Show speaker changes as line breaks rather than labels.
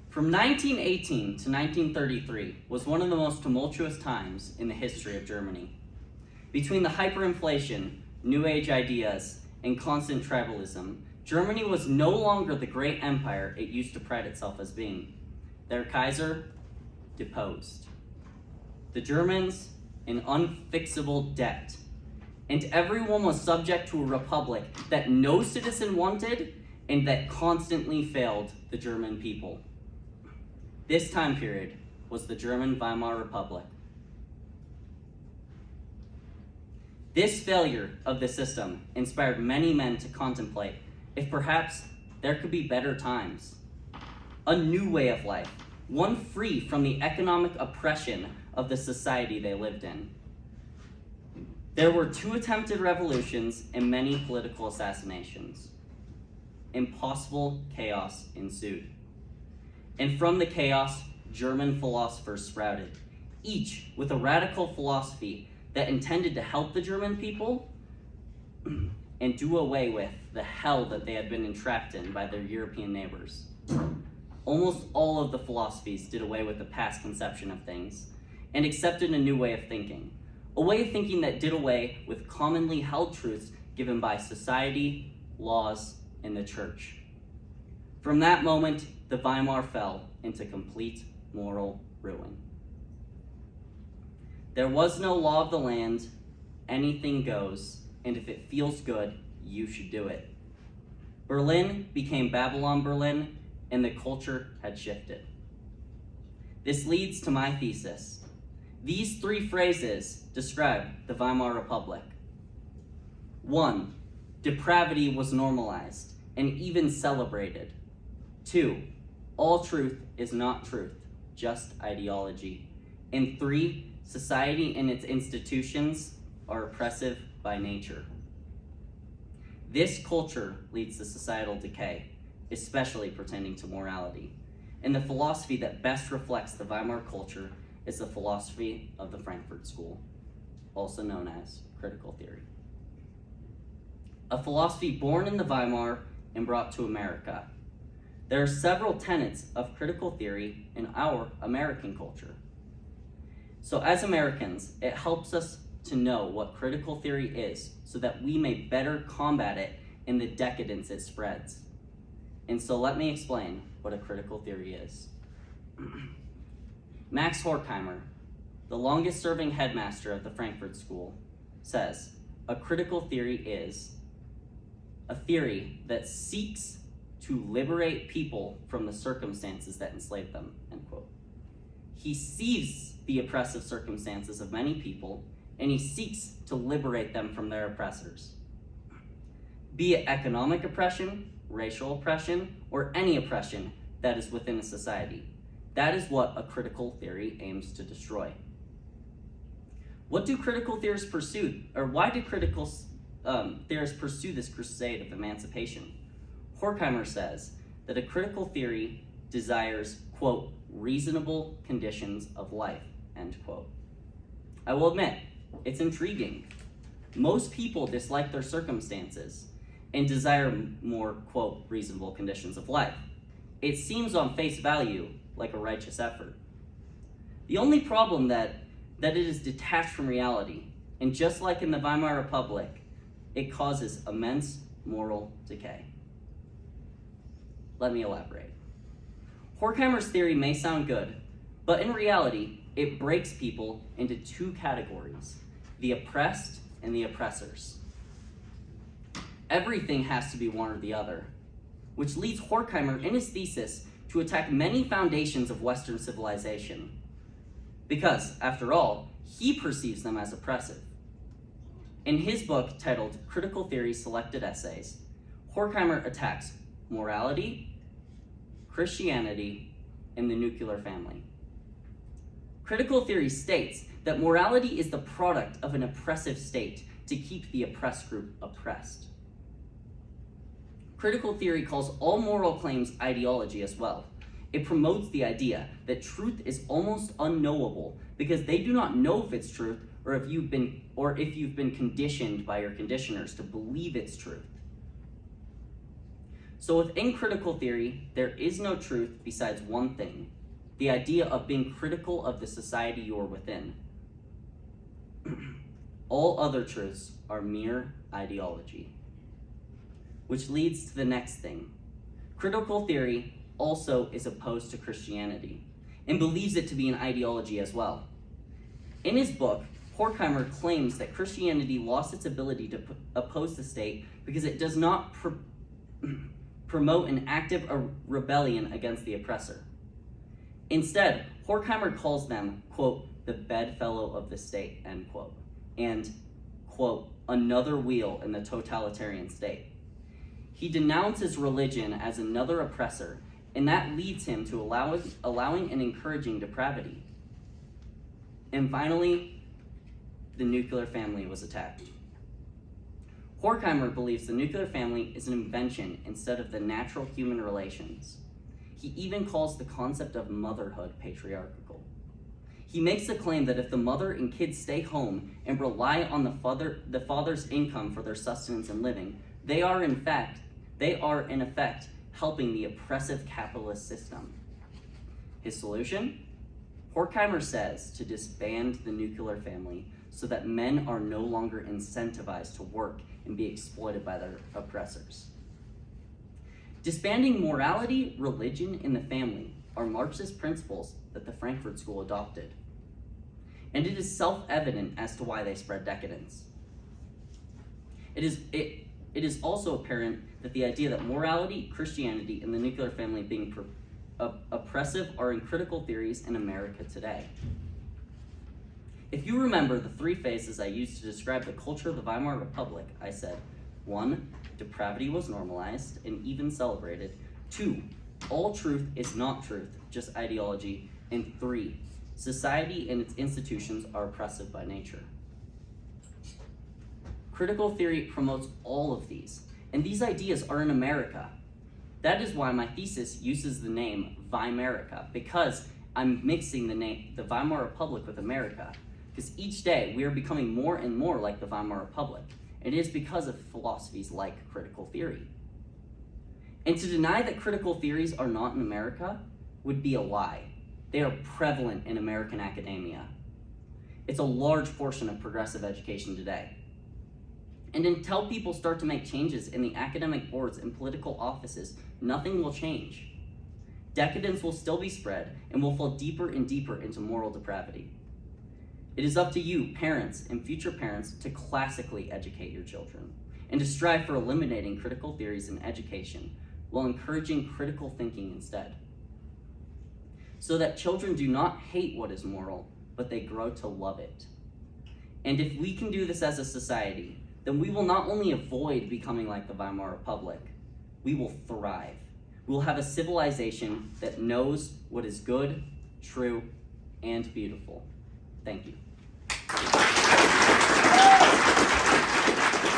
From 1918 to 1933 was one of the most tumultuous times in the history of Germany. Between the hyperinflation, New Age ideas, and constant tribalism, Germany was no longer the great empire it used to pride itself as being. Their Kaiser deposed. The Germans in unfixable debt, and everyone was subject to a republic that no citizen wanted and that constantly failed the German people. This time period was the German Weimar Republic. This failure of the system inspired many men to contemplate if perhaps there could be better times. A new way of life, one free from the economic oppression of the society they lived in. There were 2 attempted revolutions and many political assassinations. Impossible chaos ensued. And from the chaos, German philosophers sprouted, each with a radical philosophy that intended to help the German people and do away with the hell that they had been entrapped in by their European neighbors. Almost all of the philosophies did away with the past conception of things and accepted a new way of thinking, a way of thinking that did away with commonly held truths given by society, laws, and the church. From that moment, the Weimar fell into complete moral ruin. There was no law of the land, anything goes, and if it feels good, you should do it. Berlin became Babylon Berlin, and the culture had shifted. This leads to my thesis. These 3 phrases describe the Weimar Republic. 1. Depravity was normalized and even celebrated. 2. All truth is not truth, just ideology. And 3. Society and its institutions are oppressive by nature. This culture leads to societal decay, especially pertaining to morality. And the philosophy that best reflects the Weimar culture is the philosophy of the Frankfurt School, also known as critical theory. A philosophy born in the Weimar and brought to America. There are several tenets of critical theory in our American culture. So as Americans, it helps us to know what critical theory is so that we may better combat it in the decadence it spreads. And so let me explain what a critical theory is. Max Horkheimer, the longest serving headmaster of the Frankfurt School, says, a critical theory is a theory that seeks to liberate people from the circumstances that enslave them, end quote. He sees the oppressive circumstances of many people, and he seeks to liberate them from their oppressors. Be it economic oppression, racial oppression, or any oppression that is within a society. That is what a critical theory aims to destroy. What do critical theorists pursue, or why do critical theorists pursue this crusade of emancipation? Horkheimer says that a critical theory desires, quote, reasonable conditions of life, end quote. I will admit, it's intriguing. Most people dislike their circumstances and desire more, quote, reasonable conditions of life. It seems on face value like a righteous effort. The only problem that it is detached from reality, and just like in the Weimar Republic, it causes immense moral decay. Let me elaborate. Horkheimer's theory may sound good, but in reality, it breaks people into 2 categories, the oppressed and the oppressors. Everything has to be one or the other, which leads Horkheimer in his thesis to attack many foundations of Western civilization, because, after all, he perceives them as oppressive. In his book titled Critical Theory Selected Essays, Horkheimer attacks morality, Christianity, and the nuclear family. Critical theory states that morality is the product of an oppressive state to keep the oppressed group oppressed. Critical theory calls all moral claims ideology as well. It promotes the idea that truth is almost unknowable because they do not know if it's truth or if you've been conditioned by your conditioners to believe it's truth. So within critical theory, there is no truth besides one thing, the idea of being critical of the society you are within. All other truths are mere ideology. Which leads to the next thing. Critical theory also is opposed to Christianity and believes it to be an ideology as well. In his book, Horkheimer claims that Christianity lost its ability to oppose the state because it does not promote an active rebellion against the oppressor. Instead, Horkheimer calls them, quote, the bedfellow of the state, end quote, and, quote, another wheel in the totalitarian state. He denounces religion as another oppressor, and that leads him to allowing and encouraging depravity. And finally, the nuclear family was attacked. Horkheimer believes the nuclear family is an invention instead of the natural human relations. He even calls the concept of motherhood patriarchal. He makes the claim that if the mother and kids stay home and rely on the father's income for their sustenance and living, they are in effect helping the oppressive capitalist system. His solution? Horkheimer says to disband the nuclear family so that men are no longer incentivized to work and be exploited by their oppressors. Disbanding morality, religion, and the family are Marxist principles that the Frankfurt School adopted. And it is self-evident as to why they spread decadence. It is also apparent that the idea that morality, Christianity, and the nuclear family being oppressive are in critical theories in America today. If you remember the three phases I used to describe the culture of the Weimar Republic, I said, 1, depravity was normalized and even celebrated. 2, all truth is not truth, just ideology. And 3, society and its institutions are oppressive by nature. Critical theory promotes all of these, and these ideas are in America. That is why my thesis uses the name Weimarica, because I'm mixing the Weimar Republic with America, because each day we are becoming more and more like the Weimar Republic. It is because of philosophies like critical theory. And to deny that critical theories are not in America would be a lie. They are prevalent in American academia. It's a large portion of progressive education today. And until people start to make changes in the academic boards and political offices, nothing will change. Decadence will still be spread and will fall deeper and deeper into moral depravity. It is up to you, parents and future parents, to classically educate your children and to strive for eliminating critical theories in education while encouraging critical thinking instead, so that children do not hate what is moral, but they grow to love it. And if we can do this as a society, then we will not only avoid becoming like the Weimar Republic, we will thrive. We will have a civilization that knows what is good, true, and beautiful. Thank you.